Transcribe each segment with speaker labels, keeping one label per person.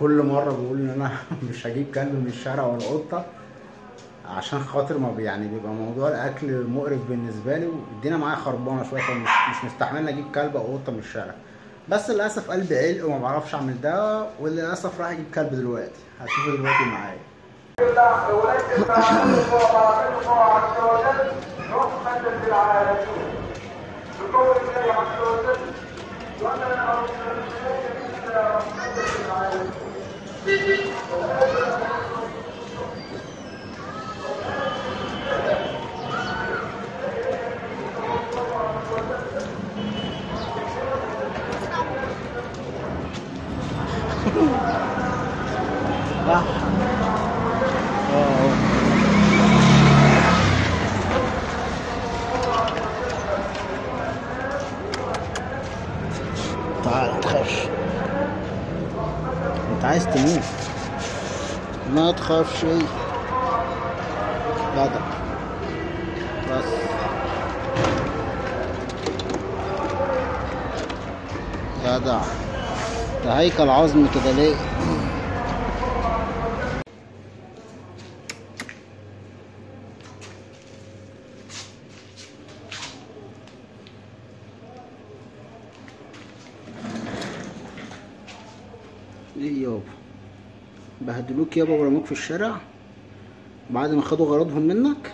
Speaker 1: كل مره بقول ان انا مش هجيب كلب من الشارع ولا قطه، عشان خاطر ما يعني بيبقى موضوع الاكل مقرف بالنسبه لي، والدنيا معايا خربانه شويه، فمش مش مستحمل اجيب كلب او قطه من الشارع. بس للاسف قلبي علق وما بعرفش اعمل ده، وللاسف راح اجيب كلب دلوقتي، هشوفه دلوقتي معايا. تعال متخافش، انت عايز تموت، ما تخافش جدع. بس جدع، ده هيكل عظمي كده ليه؟ ايه يابا، بهدلوك يابا ورموك في الشارع بعد ما خدوا غرضهم منك.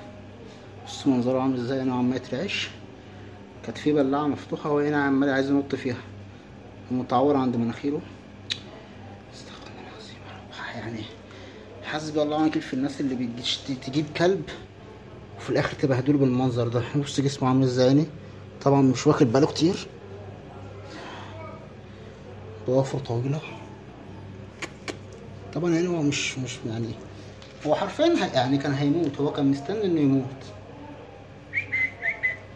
Speaker 1: بص منظره عامل ازاي، انا عمال يترعش، كانت في بلاعه مفتوحه وهنا عمال عايز ينط فيها، متعور عند مناخيره. استغفر الله العظيم يا رب. يعني حسبي الله ونعم الوكيل في الناس اللي بتجيش تجيب كلب وفي الاخر تبهدله بالمنظر ده. بص جسمه عامل ازاي، يعني طبعا مش واخد باله كتير، ضوافره طويله طبعا. يعني هو مش يعني هو حرفيا يعني كان هيموت، هو كان مستني انه يموت،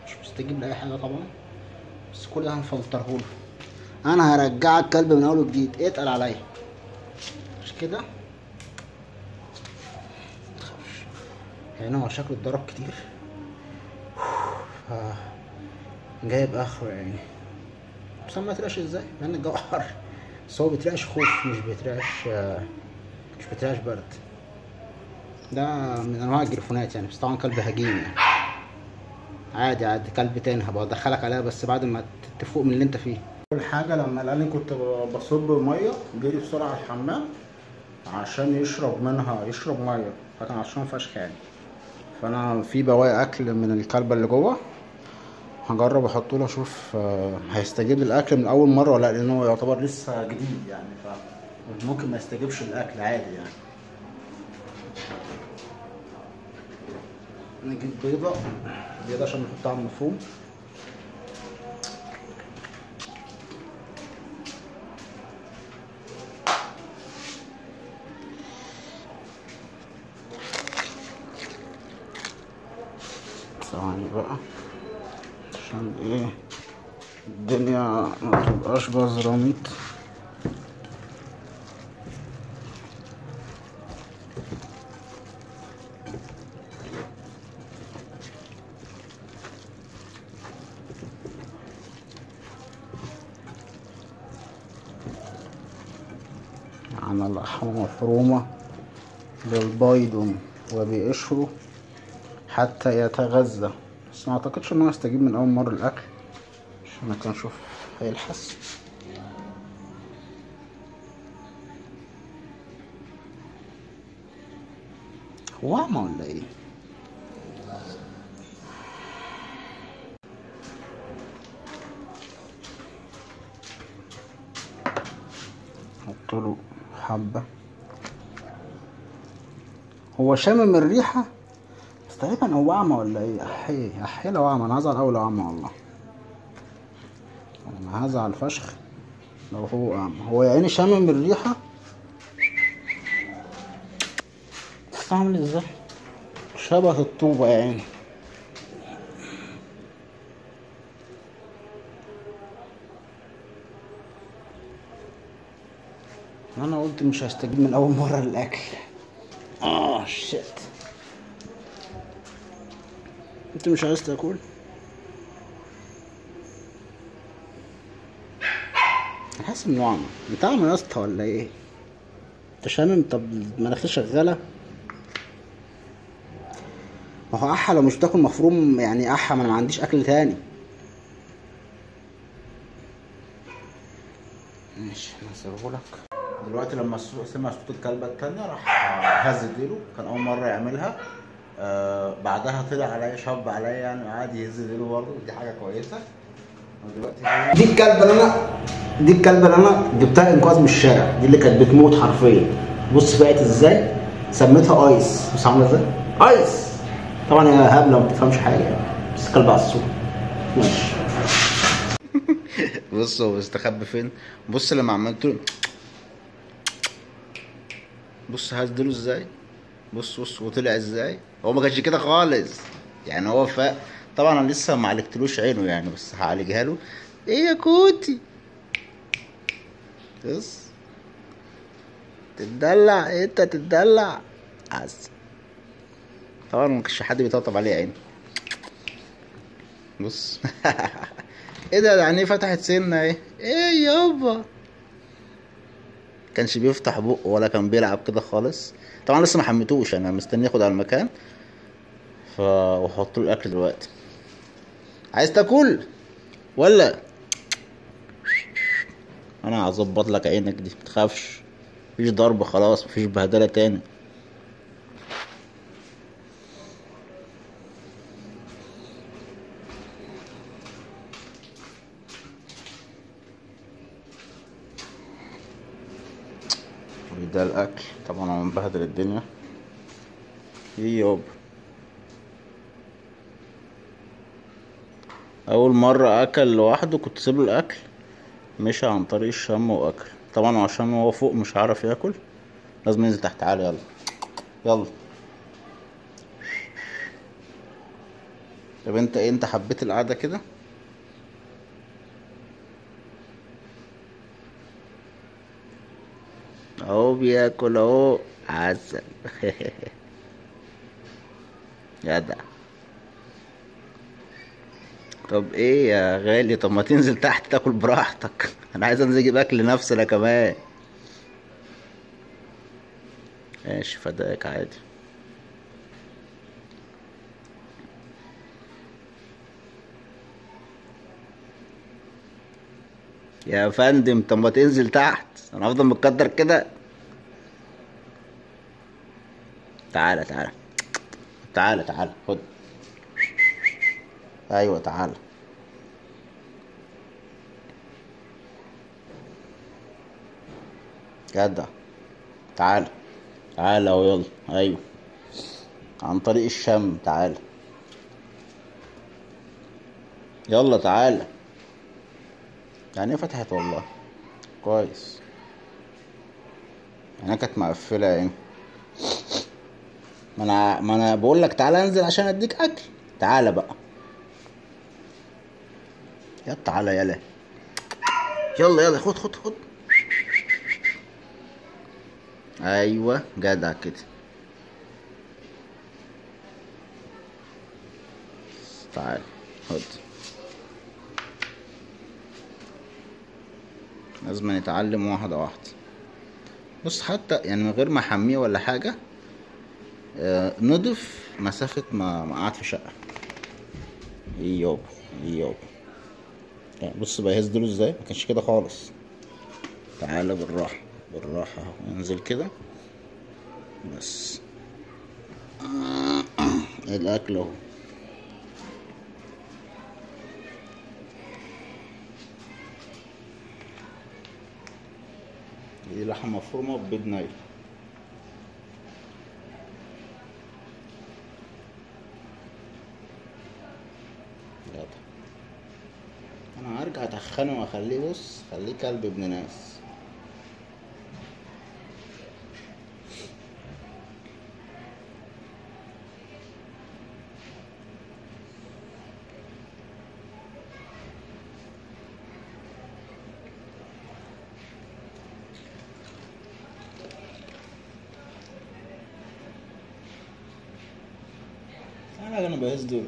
Speaker 1: مش مستجيب لاي حاجه طبعا. بس كل ده هنفلترهوله، انا هرجعك كلب من اول وجديد، اتقل عليا مش كده؟ متخافش، يعني هو شكله اتضرب كتير ف جايب اخره يعني. بس ما ترعش ازاي لان الجو حر، بس هو بيترعش خوف، مش بيترعش برد. ده من انواع الجريفونات يعني، بس طبعا كلب هجين يعني. عادي كلب تاني هبقى ادخلك عليها بس بعد ما تفوق من اللي انت فيه. اول حاجه لما قال لي كنت بصب ميه، جري بسرعه على الحمام عشان يشرب منها، يشرب ميه، فكان عطشان فشخ يعني. فانا في بواقي اكل من الكلبه اللي جوه، هجرب احط له اشوف هيستجيب للاكل من اول مره ولا لا، لان هو يعتبر لسه جديد يعني، فممكن ما يستجيبش للاكل عادي يعني. نجيب بيضه عشان نحطها على المفروم. ثواني بقى عشان ايه الدنيا ما تبقاش بزراميط. عن اللحمة مفرومة بالبيض وبقشره حتى يتغذى، بس ما اعتقدش ان هو يستجيب من اول مرة الاكل، عشان كده نشوف هيلحس. هو اعمى ولا ايه؟ حطله حبة، هو شامم الريحة بس تقريبا هو اعمى ولا ايه؟ احي لو اعمى، انا هزعل اوي لو اعمى والله، انا هزعل فشخ لو هو اعمى. هو يا عيني شامم الريحة، عامل ازاي شبه الطوبة يا عيني. انا قلت مش هستجيب من اول مرة للاكل. شيت، انت مش عايز تاكل؟ حاسس انه اعمى. انت اعمى يا اسطى ولا ايه؟ انت شامم؟ طب المناخير شغالة؟ ما هو احا لو مش بتاكل مفروم يعني احا، ما انا ما عنديش اكل تاني. ماشي هسيبهولك. دلوقتي لما سمع صوت الكلبة التانية راح هز ديله، كان أول مرة يعملها. بعدها طلع عليا شاب عليا يعني، وقعد يهز ديله برضه، ودي حاجة كويسة. ودلوقتي دي الكلبة اللي أنا جبتها إنقاذ من الشارع، دي اللي كانت بتموت حرفيا. بص بقت إزاي؟ سميتها أيس. بص عاملة إزاي؟ أيس. طبعا هي هبلة ما بتفهمش حاجة يعني، بس كلب عسول. ماشي. بص هو استخبى فين. بص لما عملت له، بص هزدله ازاي. بص وطلع ازاي. هو ما كانش كده خالص يعني، هو فاق. طبعا انا لسه ما عالجتلوش عينه يعني، بس هعالجها له. ايه يا كوتي. بص تتدلع انت تتدلع. عز. طبعا ما كانش حد بيطبطب عليه عينه. بص. ايه ده يعني فتحت سنه ايه يابا. كانش بيفتح بقه ولا كان بيلعب كده خالص. طبعا لسه ما حميتوش، انا مستني ياخد على المكان واحط له الاكل دلوقتي. عايز تاكل ولا؟ انا هظبط لك عينك دي متخافش. مفيش ضرب خلاص، مفيش بهدله تاني. وده الاكل طبعا انا مبهدل الدنيا. ايه يابا. اول مره اكل لوحده كنت سيبله الاكل، مشى عن طريق الشم واكل. طبعا عشان هو فوق مش عارف ياكل، لازم ينزل تحت. تعالى يلا يلا. طب انت ايه، انت حبيت القعده كده؟ اهو بياكل اهو. عسل. جدع. طب ايه يا غالي، طب ما تنزل تحت تاكل براحتك. انا عايز انزل اجيب اكل لنفسي انا كمان. ماشي فداك عادي. يا فندم طب ما تنزل تحت، انا هفضل متقدر كده. تعالى تعالى تعالى خد. ايوه تعالى. جدع. تعالى تعالى اهو يلا. ايوه عن طريق الشم. تعالى يلا تعالى. يعني ايه فتحت والله. كويس. يعني كانت مقفله يعني. ما انا بقول لك تعالى انزل عشان اديك اكل. تعالى بقى. يا تعالى يلا. يلا خد. ايوه جدع كده. تعالى خد. لازم نتعلم واحده واحده. بص حتى يعني من غير ما احميه ولا حاجه، نضف مسافه ما قعد في شقه. ايه يابا. ايه يابا. يعني بص بقى يهز ديله ازاي، ما كانش كده خالص. تعالى بالراحه بالراحه اهو. انزل كده بس. الاكل اهو. دي لحمه مفرومه ببيض ني. جدع. انا هرجع اتخنه واخليه، بص خليه كلب ابن ناس. انا بهز دول.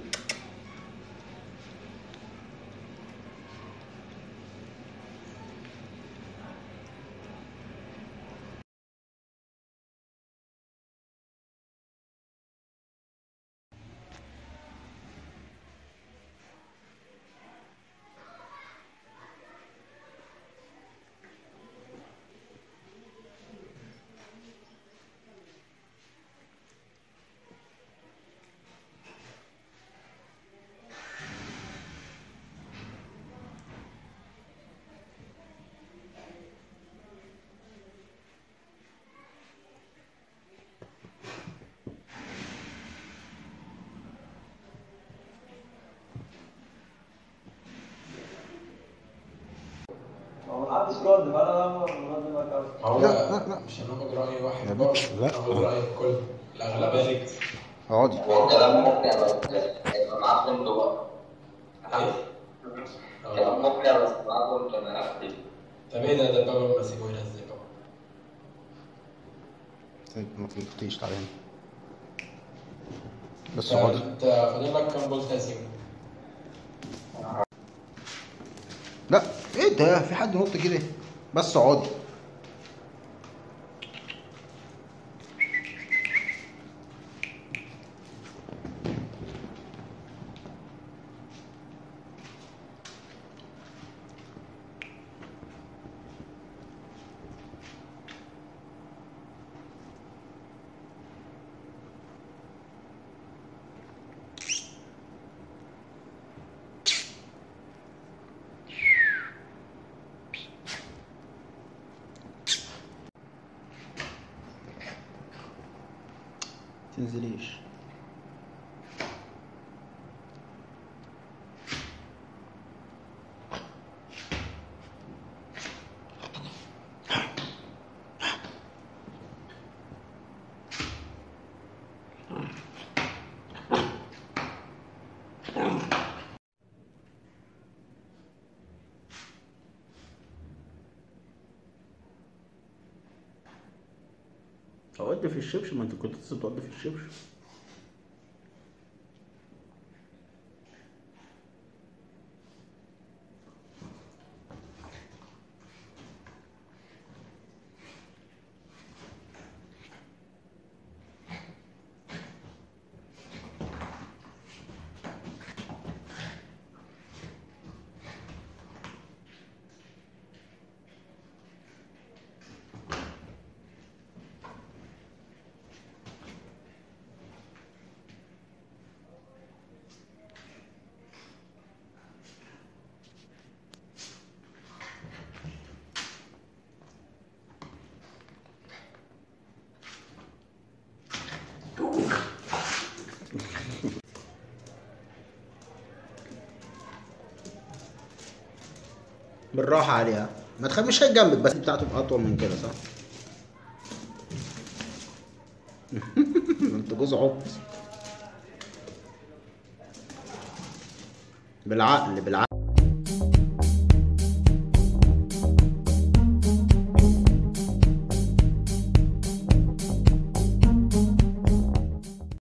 Speaker 2: هو
Speaker 1: لا لا لا
Speaker 2: مش هناخد رأي واحد
Speaker 1: يا
Speaker 2: برضه،
Speaker 1: بيتش، لا.
Speaker 2: هناخد رأي الكل، الأغلبية.
Speaker 1: اقعدي.
Speaker 3: هو الكلام مقنع بس هيبقى معاكم انتوا بقى.
Speaker 2: ايه؟
Speaker 3: كلام مقنع بس معاكم انتوا انا هختم.
Speaker 2: طب ايه ده بابا ماسكه هنا ازاي بابا؟
Speaker 1: طيب ما تلفتيش، تعالى هنا بس
Speaker 2: انت
Speaker 1: اقعدي.
Speaker 2: فاضل لك كام بولت يا سيمو؟
Speaker 1: لا ايه ده، في حد نط كده؟ بس اقعدي. تنزليش. اودي في الشبشب، ما انت كنت لسه بتودي في الشبشب. بالراحة عليها، ما تخافيش هي جنبك، بس بتاعته أطول من كده صح؟ انت جوز عبط. بالعقل بالعقل.